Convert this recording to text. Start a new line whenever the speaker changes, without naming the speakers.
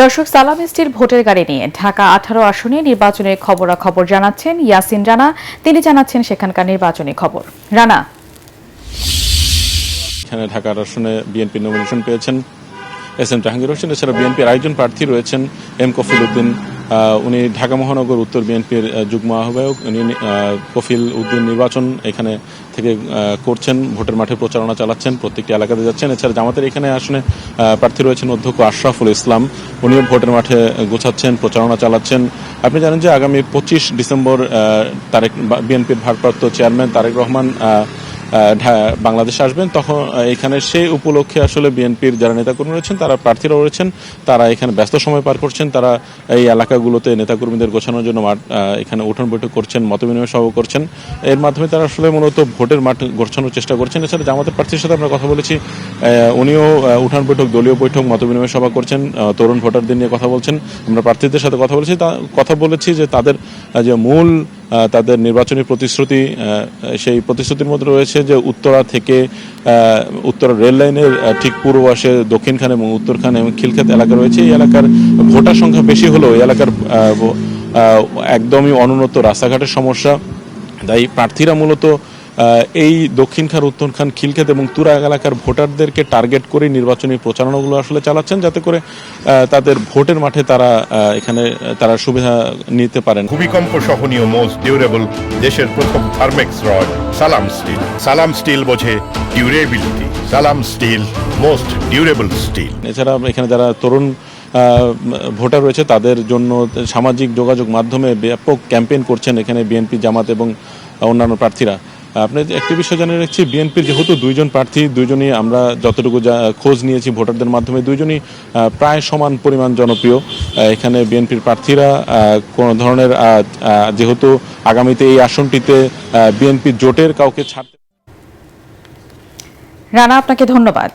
দর্শক, সালাম স্টিল ভোটের গাড়ি নিয়ে ঢাকা 18 আসনে নির্বাচনের খবরাখবর জানাচ্ছেন ইয়াসিন রানা। তিনি জানাচ্ছেন সেখানকার নির্বাচনী খবর। রানা,
এখানে ঢাকার আসনে বিএনপি নমিনেশন পেয়েছেন এস এম জাহাঙ্গীর হোসেন। এছাড়া বিএনপির আরেকজন প্রার্থী রয়েছেন এম কফিল উদ্দিন। উনি ঢাকা মহানগর উত্তর বিএনপির যুগ্ম আহ্বায়ক। উনি কফিল উদ্দিন নির্বাচন এখানে থেকে করছেন, ভোটের মাঠে প্রচারণা চালাচ্ছেন, প্রত্যেকটি এলাকাতে যাচ্ছেন। এছাড়া জামাতের এখানে আসনে প্রার্থী রয়েছেন অধ্যক্ষ আশরাফুল ইসলাম। উনিও ভোটের মাঠে গোছাচ্ছেন, প্রচারণা চালাচ্ছেন। আপনি জানেন যে আগামী 25 ডিসেম্বর বিএনপির ভারপ্রাপ্ত চেয়ারম্যান তারেক রহমান বাংলাদেশে আসবেন। তখন এখানে সেই উপলক্ষে আসলে বিএনপির যারা নেতাকর্মী রয়েছেন, তারা প্রার্থীরা রয়েছেন, তারা এখানে ব্যস্ত সময় পার করছেন। তারা এই এলাকাগুলোতে নেতাকর্মীদের গোছানোর জন্য এখানে উঠোন বৈঠক করছেন, মতবিনিময় সভা করছেন। এর মাধ্যমে তারা আসলে মূলত ভোটের মাঠ গোছানোর চেষ্টা করছেন। এছাড়া জামাতের প্রার্থীর সাথে আমরা কথা বলেছি, উনিও উঠান বৈঠক, দলীয় বৈঠক, মতবিনিময় সভা করছেন, তরুণ ভোটারদের নিয়ে কথা বলছেন। আমরা প্রার্থীদের সাথে কথা বলেছি যে তাদের যে মূল তাদের নির্বাচনী প্রতিশ্রুতি, সেই প্রতিশ্রুতির মধ্যে রয়েছে যে উত্তরা রেল লাইনের ঠিক পূর্ব পাশে দক্ষিণখানে এবং উত্তরখানে এবং খিলক্ষেত এলাকা রয়েছে। এই এলাকার ভোটার সংখ্যা বেশি হলেও এই এলাকার একদমই অনুন্নত রাস্তাঘাটের সমস্যা। তাই প্রার্থীরা মূলত এই দক্ষিণখান, উত্তরখান, খিলক্ষেত এবং তুরা এলাকার ভোটারদেরকে টার্গেট করে নির্বাচনী প্রচারণাগুলো আসলে চালাচ্ছেন, যাতে করে তাদের ভোটের মাঠে তারা সুবিধা নিতে পারেন।
ভূমিকম্প সহনীয় মোস্ট ডিউরেবল দেশের প্রথম থার্মেক্স রড সালাম স্টিল। সালাম স্টিল বোঝে ডিউরেবিলিটি। সালাম স্টিল মোস্ট ডিউরেবল স্টিল।
এছাড়া এখানে যারা তরুণ ভোটার রয়েছে তাদের জন্য সামাজিক যোগাযোগ মাধ্যমে ব্যাপক ক্যাম্পেইন করছেন এখানে বিএনপি, জামাত এবং অন্যান্য প্রার্থীরা। আপনি একটি বিষয় জানিয়ে রাখছি, বিএনপির যেহেতু দুইজন প্রার্থী, দুইজনই আমরা যতটুকু খোঁজ নিয়েছি ভোটারদের মাধ্যমে, দুইজনই প্রায় সমান পরিমাণ জনপ্রিয়। এখানে বিএনপির প্রার্থীরা কোনো ধরনের, যেহেতু আগামীতে এই আসনটিতে বিএনপি জোটের কাউকে ছাড়তে।
রানা, আপনাকে ধন্যবাদ।